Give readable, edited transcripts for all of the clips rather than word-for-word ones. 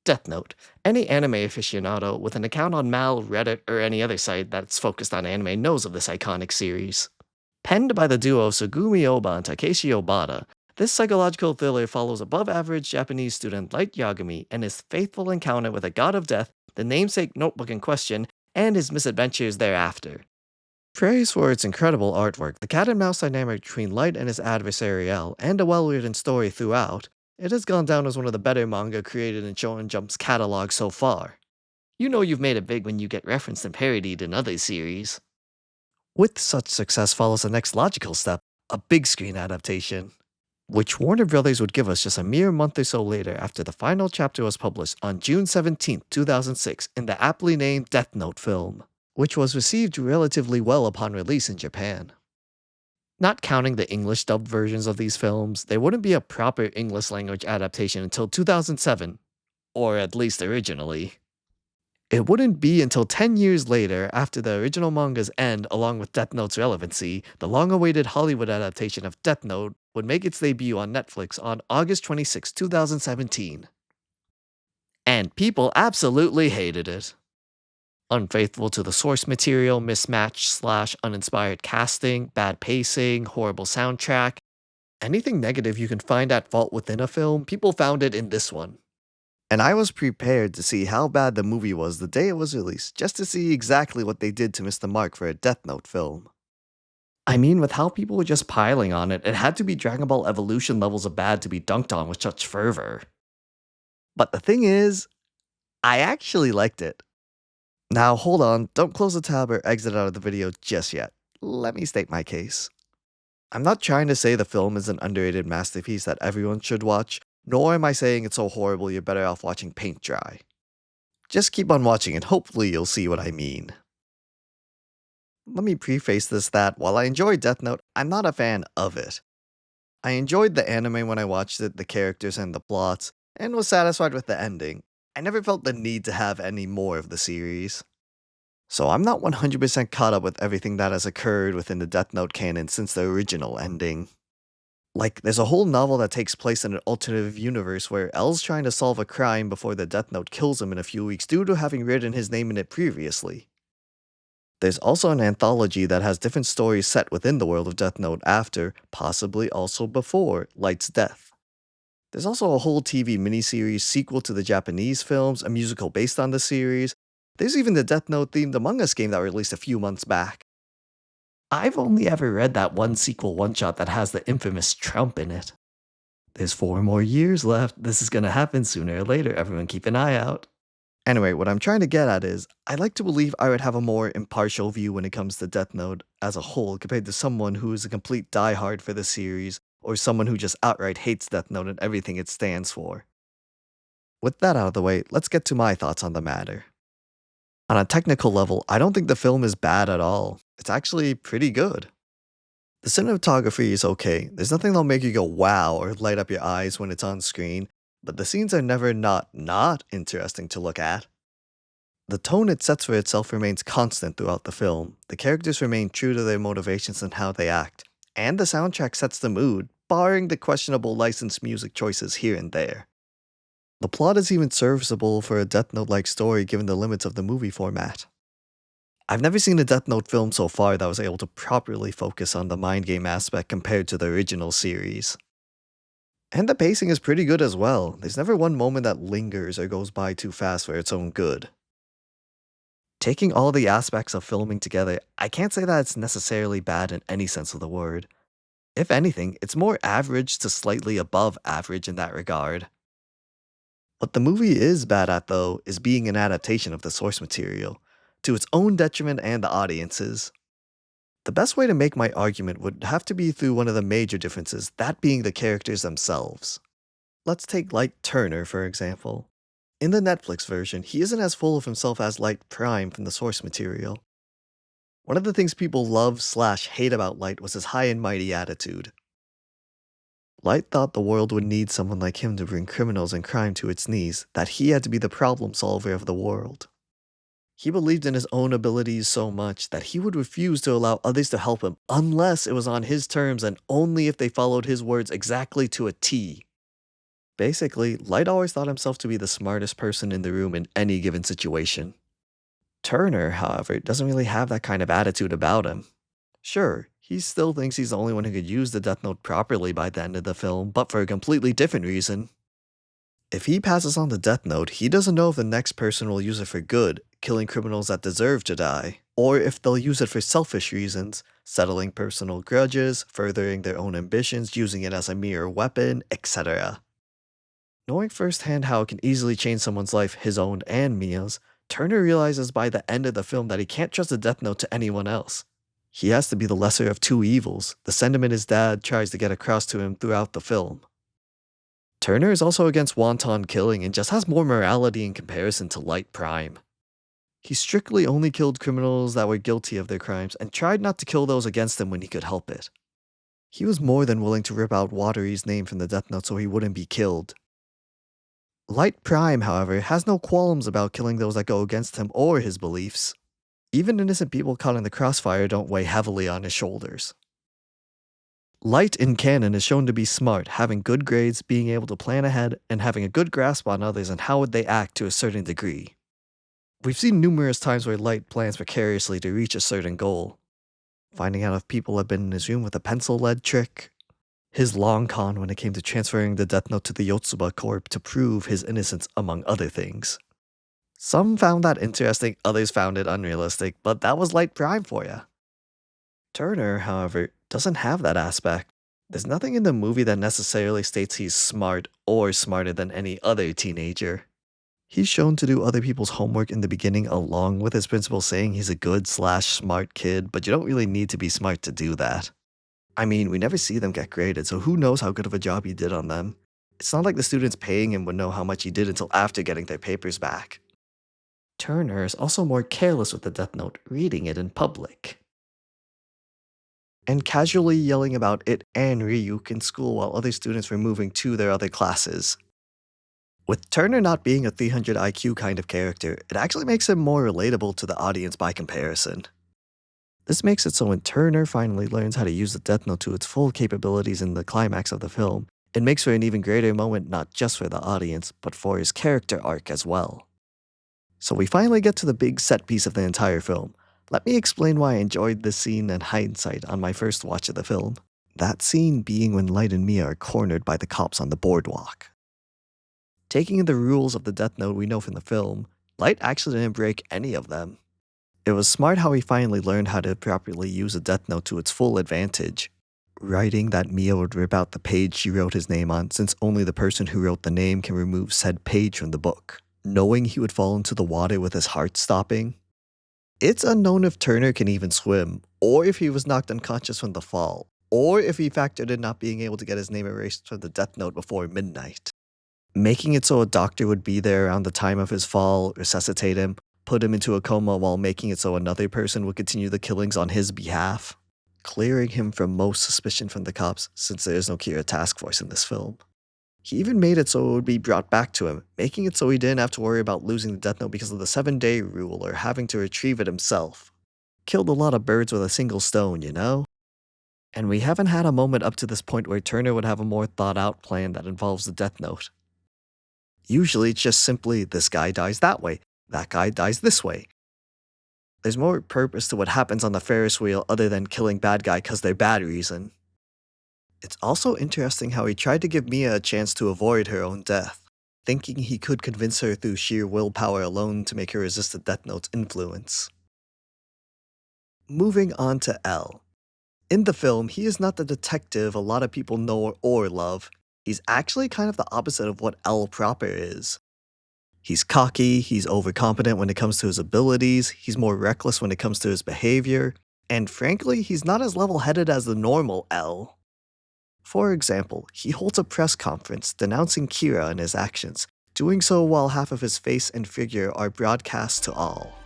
Death Note. Any anime aficionado with an account on Mal, Reddit, or any other site that's focused on anime knows of this iconic series. Penned by the duo Sugumi Oba and Takeshi Obata, this psychological thriller follows above-average Japanese student Light Yagami and his faithful encounter with a god of death, the namesake notebook in question, and his misadventures thereafter. Praised for its incredible artwork, the cat and mouse dynamic between Light and his adversary L, and a well-written story throughout, it has gone down as one of the better manga created in Shonen Jump's catalog so far. You know you've made it big when you get referenced and parodied in other series. With such success follows the next logical step, a big screen adaptation, which Warner Brothers would give us just a mere month or so later after the final chapter was published on June 17, 2006 in the aptly named Death Note film, which was received relatively well upon release in Japan. Not counting the English dubbed versions of these films, there wouldn't be a proper English language adaptation until 2007, or at least originally. It wouldn't be until 10 years later, after the original manga's end along with Death Note's relevancy, the long-awaited Hollywood adaptation of Death Note would make its debut on Netflix on August 26, 2017. And people absolutely hated it. Unfaithful to the source material, mismatched/uninspired casting, bad pacing, horrible soundtrack. Anything negative you can find at fault within a film, people found it in this one. And I was prepared to see how bad the movie was the day it was released, just to see exactly what they did to miss the mark for a Death Note film. I mean, with how people were just piling on it, it had to be Dragon Ball Evolution levels of bad to be dunked on with such fervor. But the thing is, I actually liked it. Now hold on, don't close the tab or exit out of the video just yet. Let me state my case. I'm not trying to say the film is an underrated masterpiece that everyone should watch, nor am I saying it's so horrible you're better off watching paint dry. Just keep on watching and hopefully you'll see what I mean. Let me preface this that, while I enjoy Death Note, I'm not a fan of it. I enjoyed the anime when I watched it, the characters and the plots, and was satisfied with the ending. I never felt the need to have any more of the series. So I'm not 100% caught up with everything that has occurred within the Death Note canon since the original ending. Like, there's a whole novel that takes place in an alternative universe where L's trying to solve a crime before the Death Note kills him in a few weeks due to having written his name in it previously. There's also an anthology that has different stories set within the world of Death Note after, possibly also before, Light's death. There's also a whole TV miniseries sequel to the Japanese films, a musical based on the series. There's even the Death Note themed Among Us game that released a few months back. I've only ever read that one sequel one-shot that has the infamous Trump in it. There's 4 more years left, this is gonna happen sooner or later, everyone keep an eye out. Anyway, what I'm trying to get at is, I like to believe I would have a more impartial view when it comes to Death Note as a whole compared to someone who is a complete diehard for the series, or someone who just outright hates Death Note and everything it stands for. With that out of the way, let's get to my thoughts on the matter. On a technical level, I don't think the film is bad at all. It's actually pretty good. The cinematography is okay, there's nothing that'll make you go wow or light up your eyes when it's on screen, but the scenes are never not interesting to look at. The tone it sets for itself remains constant throughout the film, the characters remain true to their motivations and how they act, and the soundtrack sets the mood, barring the questionable licensed music choices here and there. The plot is even serviceable for a Death Note-like story given the limits of the movie format. I've never seen a Death Note film so far that was able to properly focus on the mind game aspect compared to the original series. And the pacing is pretty good as well, there's never one moment that lingers or goes by too fast for its own good. Taking all the aspects of filming together, I can't say that it's necessarily bad in any sense of the word. If anything, it's more average to slightly above average in that regard. What the movie is bad at, though, is being an adaptation of the source material, to its own detriment and the audience's. The best way to make my argument would have to be through one of the major differences, that being the characters themselves. Let's take Light Turner, for example. In the Netflix version, he isn't as full of himself as Light Prime from the source material. One of the things people love/hate about Light was his high and mighty attitude. Light thought the world would need someone like him to bring criminals and crime to its knees, that he had to be the problem solver of the world. He believed in his own abilities so much that he would refuse to allow others to help him unless it was on his terms and only if they followed his words exactly to a T. Basically, Light always thought himself to be the smartest person in the room in any given situation. Turner, however, doesn't really have that kind of attitude about him. Sure, he still thinks he's the only one who could use the Death Note properly by the end of the film, but for a completely different reason. If he passes on the Death Note, he doesn't know if the next person will use it for good, killing criminals that deserve to die, or if they'll use it for selfish reasons, settling personal grudges, furthering their own ambitions, using it as a mere weapon, etc. Knowing firsthand how it can easily change someone's life, his own and Mia's, Turner realizes by the end of the film that he can't trust the Death Note to anyone else. He has to be the lesser of two evils, the sentiment his dad tries to get across to him throughout the film. Turner is also against wanton killing and just has more morality in comparison to Light Prime. He strictly only killed criminals that were guilty of their crimes and tried not to kill those against him when he could help it. He was more than willing to rip out Watery's name from the Death Note so he wouldn't be killed. Light Prime, however, has no qualms about killing those that go against him or his beliefs. Even innocent people caught in the crossfire don't weigh heavily on his shoulders. Light in canon is shown to be smart, having good grades, being able to plan ahead, and having a good grasp on others and how would they act to a certain degree. We've seen numerous times where Light plans precariously to reach a certain goal. Finding out if people have been in his room with a pencil-lead trick. His long con when it came to transferring the Death Note to the Yotsuba Corp to prove his innocence, among other things. Some found that interesting, others found it unrealistic, but that was Light Prime for ya. Turner, however, doesn't have that aspect. There's nothing in the movie that necessarily states he's smart or smarter than any other teenager. He's shown to do other people's homework in the beginning along with his principal saying he's a good/smart kid, but you don't really need to be smart to do that. I mean, we never see them get graded, so who knows how good of a job he did on them. It's not like the students paying him would know how much he did until after getting their papers back. Turner is also more careless with the Death Note, reading it in public. And casually yelling about it and Ryuk in school while other students were moving to their other classes. With Turner not being a 300 IQ kind of character, it actually makes him more relatable to the audience by comparison. This makes it so when Turner finally learns how to use the Death Note to its full capabilities in the climax of the film, it makes for an even greater moment not just for the audience, but for his character arc as well. So we finally get to the big set piece of the entire film. Let me explain why I enjoyed this scene in hindsight on my first watch of the film. That scene being when Light and Mia are cornered by the cops on the boardwalk. Taking in the rules of the Death Note we know from the film, Light actually didn't break any of them. It was smart how he finally learned how to properly use a Death Note to its full advantage. Writing that Mia would rip out the page she wrote his name on since only the person who wrote the name can remove said page from the book. Knowing he would fall into the water with his heart stopping. It's unknown if Turner can even swim, or if he was knocked unconscious from the fall, or if he factored in not being able to get his name erased from the Death Note before midnight. Making it so a doctor would be there around the time of his fall, resuscitate him, put him into a coma while making it so another person would continue the killings on his behalf. Clearing him from most suspicion from the cops since there is no Kira task force in this film. He even made it so it would be brought back to him, making it so he didn't have to worry about losing the Death Note because of the 7-day rule or having to retrieve it himself. Killed a lot of birds with a single stone, you know? And we haven't had a moment up to this point where Turner would have a more thought-out plan that involves the Death Note. Usually it's just simply, this guy dies that way, that guy dies this way. There's more purpose to what happens on the Ferris wheel other than killing bad guy cause they're bad reason. It's also interesting how he tried to give Mia a chance to avoid her own death, thinking he could convince her through sheer willpower alone to make her resist the Death Note's influence. Moving on to L. In the film, he is not the detective a lot of people know or love. He's actually kind of the opposite of what L proper is. He's cocky, he's overconfident when it comes to his abilities, he's more reckless when it comes to his behavior, and frankly, he's not as level-headed as the normal L. For example, he holds a press conference denouncing Kira and his actions, doing so while half of his face and figure are broadcast to all.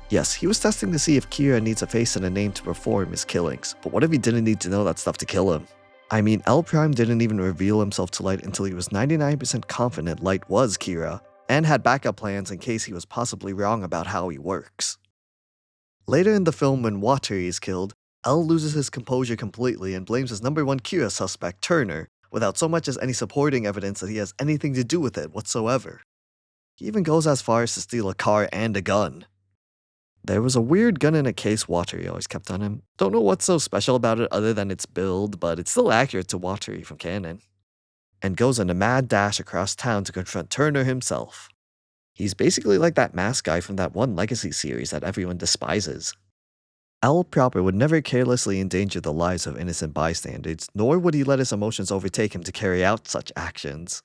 Yes, he was testing to see if Kira needs a face and a name to perform his killings, but what if he didn't need to know that stuff to kill him? I mean, L Prime didn't even reveal himself to Light until he was 99% confident Light was Kira, and had backup plans in case he was possibly wrong about how he works. Later in the film when Watery is killed, L loses his composure completely and blames his number one Kira suspect, Turner, without so much as any supporting evidence that he has anything to do with it whatsoever. He even goes as far as to steal a car and a gun. There was a weird gun in a case Watery always kept on him. Don't know what's so special about it other than its build, but it's still accurate to Watery from canon. And goes on a mad dash across town to confront Turner himself. He's basically like that mask guy from that one Legacy series that everyone despises. L proper would never carelessly endanger the lives of innocent bystanders, nor would he let his emotions overtake him to carry out such actions.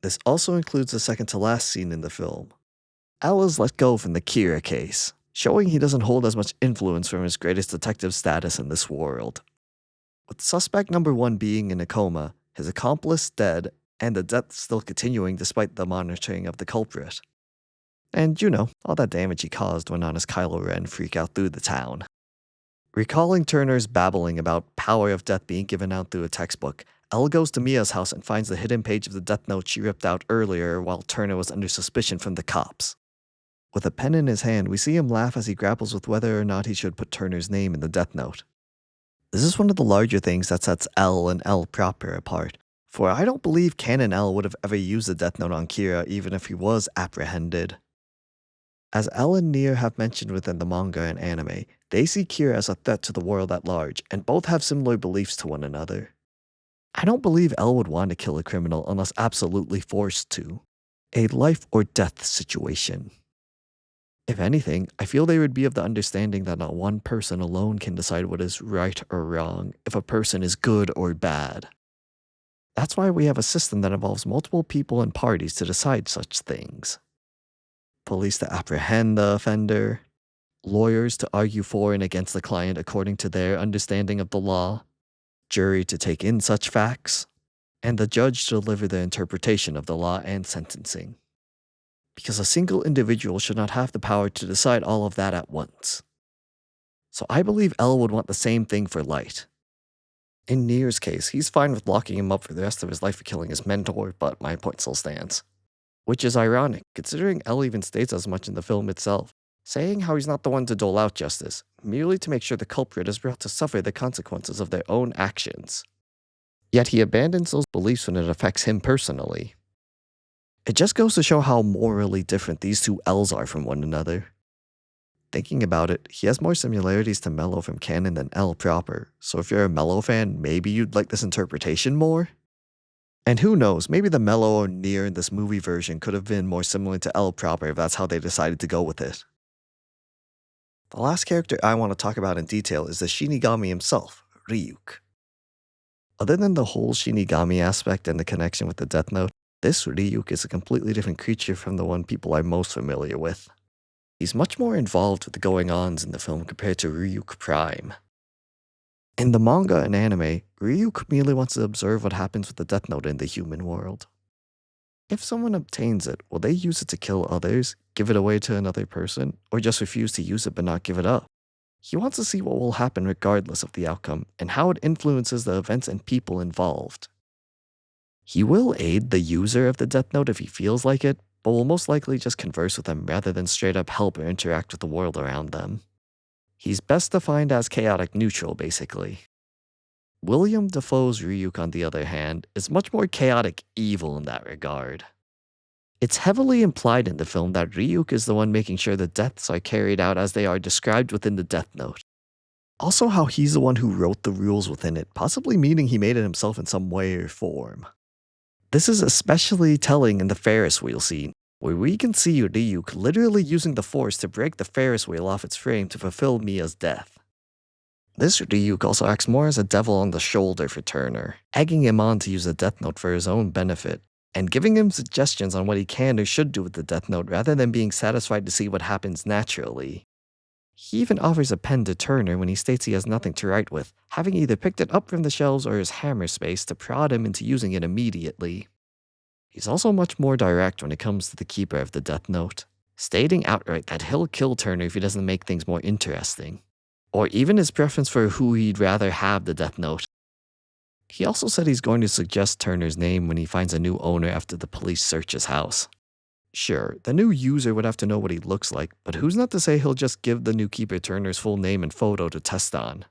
This also includes the second to last scene in the film. L is let go from the Kira case, showing he doesn't hold as much influence from his greatest detective status in this world. With suspect number 1 being in a coma, his accomplice dead, and the death still continuing despite the monitoring of the culprit. And all that damage he caused went on as Kylo Ren freak out through the town. Recalling Turner's babbling about power of death being given out through a textbook, Elle goes to Mia's house and finds the hidden page of the death note she ripped out earlier while Turner was under suspicion from the cops. With a pen in his hand, we see him laugh as he grapples with whether or not he should put Turner's name in the death note. This is one of the larger things that sets L and L proper apart, for I don't believe Canon L would have ever used the death note on Kira even if he was apprehended. As L and Nier have mentioned within the manga and anime, they see Kira as a threat to the world at large, and both have similar beliefs to one another. I don't believe L would want to kill a criminal unless absolutely forced to. A life or death situation. If anything, I feel they would be of the understanding that not one person alone can decide what is right or wrong, if a person is good or bad. That's why we have a system that involves multiple people and parties to decide such things. Police to apprehend the offender, lawyers to argue for and against the client according to their understanding of the law, jury to take in such facts, and the judge to deliver the interpretation of the law and sentencing. Because a single individual should not have the power to decide all of that at once. So I believe L would want the same thing for Light. In Nier's case, he's fine with locking him up for the rest of his life for killing his mentor, but my point still stands. Which is ironic, considering L even states as much in the film itself, saying how he's not the one to dole out justice, merely to make sure the culprit is brought to suffer the consequences of their own actions. Yet he abandons those beliefs when it affects him personally. It just goes to show how morally different these two L's are from one another. Thinking about it, he has more similarities to Mello from canon than L proper, so if you're a Mello fan, maybe you'd like this interpretation more? And who knows, maybe the Mello or Nier in this movie version could have been more similar to L proper if that's how they decided to go with it. The last character I want to talk about in detail is the Shinigami himself, Ryuk. Other than the whole Shinigami aspect and the connection with the Death Note, this Ryuk is a completely different creature from the one people are most familiar with. He's much more involved with the going-ons in the film compared to Ryuk Prime. In the manga and anime, Ryuk merely wants to observe what happens with the Death Note in the human world. If someone obtains it, will they use it to kill others, give it away to another person, or just refuse to use it but not give it up? He wants to see what will happen regardless of the outcome, and how it influences the events and people involved. He will aid the user of the Death Note if he feels like it, but will most likely just converse with them rather than straight up help or interact with the world around them. He's best defined as chaotic neutral, basically. William Dafoe's Ryuk, on the other hand, is much more chaotic evil in that regard. It's heavily implied in the film that Ryuk is the one making sure the deaths are carried out as they are described within the Death Note. Also how he's the one who wrote the rules within it, possibly meaning he made it himself in some way or form. This is especially telling in the Ferris wheel scene, where we can see Ryuk literally using the Force to break the Ferris wheel off its frame to fulfill Mia's death. This Ryuk also acts more as a devil on the shoulder for Turner, egging him on to use the Death Note for his own benefit, and giving him suggestions on what he can or should do with the Death Note rather than being satisfied to see what happens naturally. He even offers a pen to Turner when he states he has nothing to write with, having either picked it up from the shelves or his hammer space to prod him into using it immediately. He's also much more direct when it comes to the keeper of the Death Note, stating outright that he'll kill Turner if he doesn't make things more interesting, or even his preference for who he'd rather have the Death Note. He also said he's going to suggest Turner's name when he finds a new owner after the police search his house. Sure, the new user would have to know what he looks like, but who's not to say he'll just give the new keeper Turner's full name and photo to test on?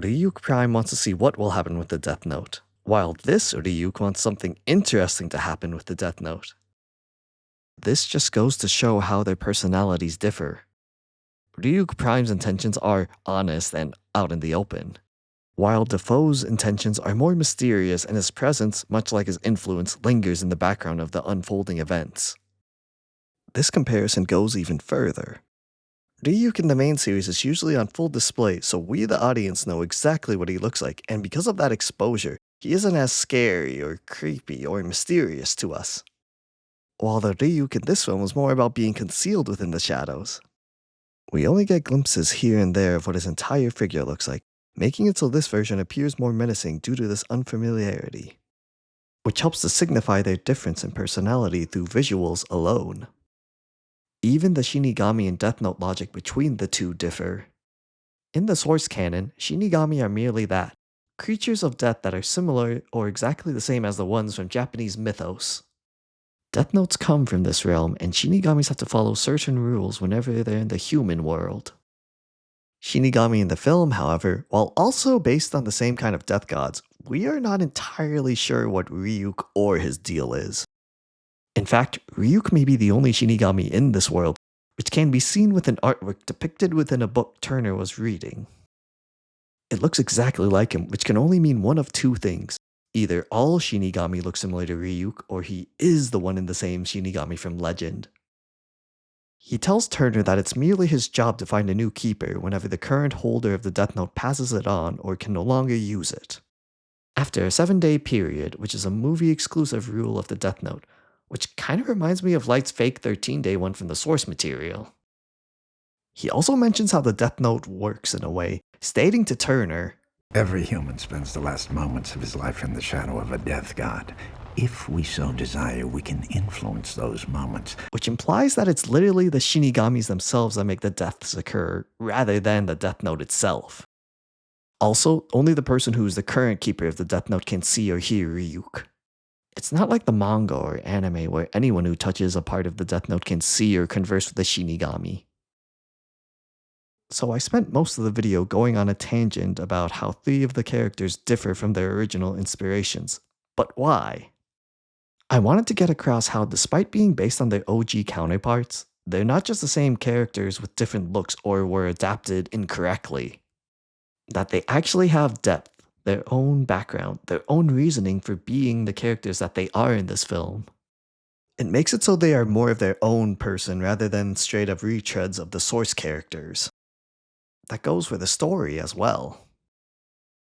Ryuk Prime wants to see what will happen with the Death Note, while this Ryuk wants something interesting to happen with the Death Note. This just goes to show how their personalities differ. Ryuk Prime's intentions are honest and out in the open, while Defoe's intentions are more mysterious and his presence, much like his influence, lingers in the background of the unfolding events. This comparison goes even further. Ryuk in the main series is usually on full display, so we the audience know exactly what he looks like, and because of that exposure, he isn't as scary or creepy or mysterious to us. While the Ryuk in this film is more about being concealed within the shadows. We only get glimpses here and there of what his entire figure looks like, making it so this version appears more menacing due to this unfamiliarity, which helps to signify their difference in personality through visuals alone. Even the Shinigami and Death Note logic between the two differ. In the source canon, Shinigami are merely that, creatures of death that are similar or exactly the same as the ones from Japanese mythos. Death Notes come from this realm, and Shinigamis have to follow certain rules whenever they're in the human world. Shinigami in the film, however, while also based on the same kind of death gods, we are not entirely sure what Ryuk or his deal is. In fact, Ryuk may be the only Shinigami in this world, which can be seen with an artwork depicted within a book Turner was reading. It looks exactly like him, which can only mean one of two things. Either all Shinigami look similar to Ryuk, or he is the one in the same Shinigami from legend. He tells Turner that it's merely his job to find a new keeper whenever the current holder of the Death Note passes it on or can no longer use it. After a 7-day period, which is a movie-exclusive rule of the Death Note, which kinda reminds me of Light's fake 13-day one from the source material. He also mentions how the Death Note works in a way, stating to Turner, Every human spends the last moments of his life in the shadow of a death god. If we so desire, we can influence those moments. which implies that it's literally the Shinigamis themselves that make the deaths occur, rather than the Death Note itself. Also, only the person who is the current keeper of the Death Note can see or hear Ryuk. It's not like the manga or anime where anyone who touches a part of the Death Note can see or converse with the Shinigami. So I spent most of the video going on a tangent about how 3 of the characters differ from their original inspirations. But why? I wanted to get across how despite being based on their OG counterparts, they're not just the same characters with different looks or were adapted incorrectly. That they actually have depth, their own background, their own reasoning for being the characters that they are in this film. It makes it so they are more of their own person rather than straight up retreads of the source characters. That goes for the story as well.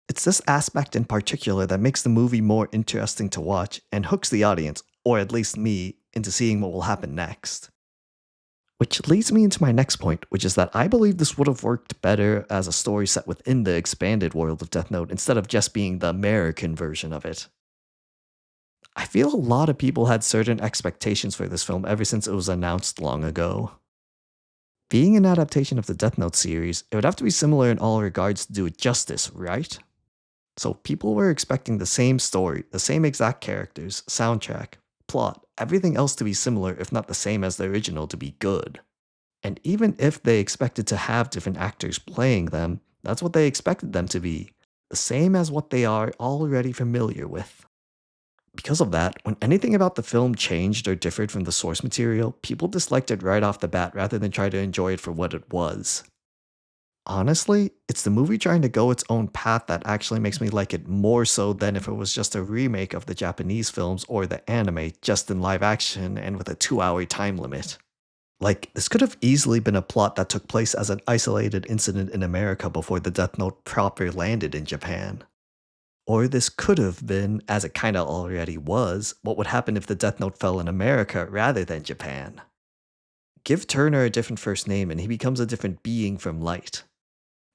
It's this aspect in particular that makes the movie more interesting to watch and hooks the audience, or at least me, into seeing what will happen next. Which leads me into my next point, which is that I believe this would have worked better as a story set within the expanded world of Death Note instead of just being the American version of it. I feel a lot of people had certain expectations for this film ever since it was announced long ago. Being an adaptation of the Death Note series, it would have to be similar in all regards to do it justice, right? So people were expecting the same story, the same exact characters, soundtrack, plot, everything else to be similar if not the same as the original to be good. And even if they expected to have different actors playing them, that's what they expected them to be, the same as what they are already familiar with. Because of that, when anything about the film changed or differed from the source material, people disliked it right off the bat rather than try to enjoy it for what it was. Honestly, it's the movie trying to go its own path that actually makes me like it more so than if it was just a remake of the Japanese films or the anime just in live action and with a 2-hour time limit. Like, this could have easily been a plot that took place as an isolated incident in America before the Death Note proper landed in Japan. Or this could have been, as it kinda already was, what would happen if the Death Note fell in America rather than Japan. Give Turner a different first name and he becomes a different being from Light.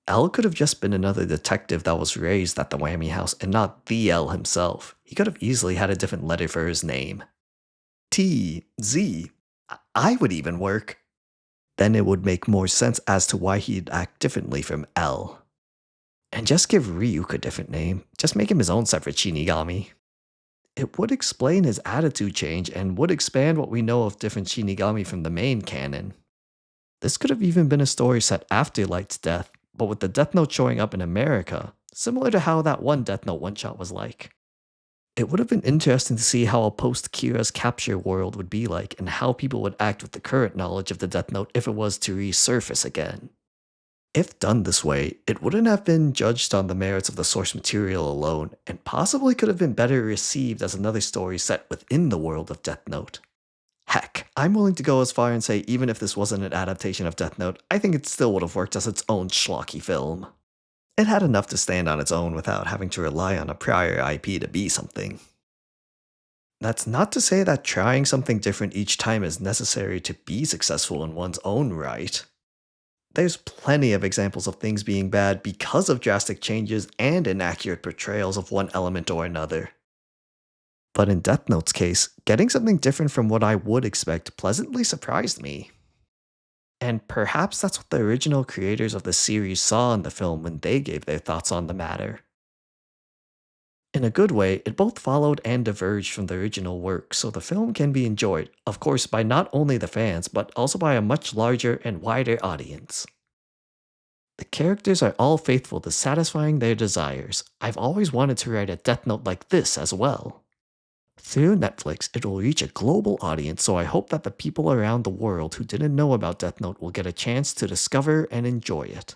L could have just been another detective that was raised at the Whammy House and not the L himself. He could have easily had a different letter for his name. T, Z, I would even work. Then it would make more sense as to why he'd act differently from L. And just give Ryuk a different name. Just make him his own separate Shinigami. It would explain his attitude change and would expand what we know of different Shinigami from the main canon. This could have even been a story set after Light's death, but with the Death Note showing up in America, similar to how that one Death Note one-shot was like. It would have been interesting to see how a post-Kira's capture world would be like and how people would act with the current knowledge of the Death Note if it was to resurface again. If done this way, it wouldn't have been judged on the merits of the source material alone, and possibly could have been better received as another story set within the world of Death Note. Heck, I'm willing to go as far and say even if this wasn't an adaptation of Death Note, I think it still would have worked as its own schlocky film. It had enough to stand on its own without having to rely on a prior IP to be something. That's not to say that trying something different each time is necessary to be successful in one's own right. There's plenty of examples of things being bad because of drastic changes and inaccurate portrayals of one element or another. But in Death Note's case, getting something different from what I would expect pleasantly surprised me. And perhaps that's what the original creators of the series saw in the film when they gave their thoughts on the matter. In a good way, it both followed and diverged from the original work, so the film can be enjoyed, of course, by not only the fans, but also by a much larger and wider audience. The characters are all faithful to satisfying their desires. I've always wanted to write a Death Note like this as well. Through Netflix, it will reach a global audience, so I hope that the people around the world who didn't know about Death Note will get a chance to discover and enjoy it.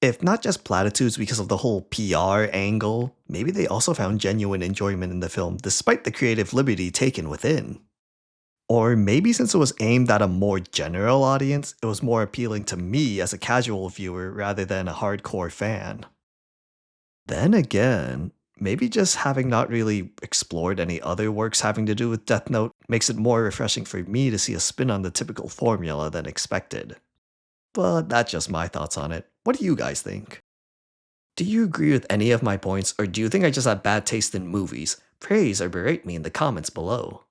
If not just platitudes because of the whole PR angle, maybe they also found genuine enjoyment in the film despite the creative liberty taken within. Or maybe since it was aimed at a more general audience, it was more appealing to me as a casual viewer rather than a hardcore fan. Then again, maybe just having not really explored any other works having to do with Death Note makes it more refreshing for me to see a spin on the typical formula than expected. But that's just my thoughts on it. What do you guys think? Do you agree with any of my points, or do you think I just have bad taste in movies? Praise or berate me in the comments below.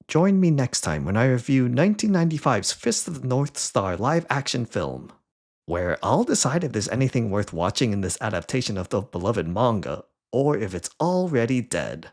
Join me next time when I review 1995's Fist of the North Star live-action film, where I'll decide if there's anything worth watching in this adaptation of the beloved manga, or if it's already dead.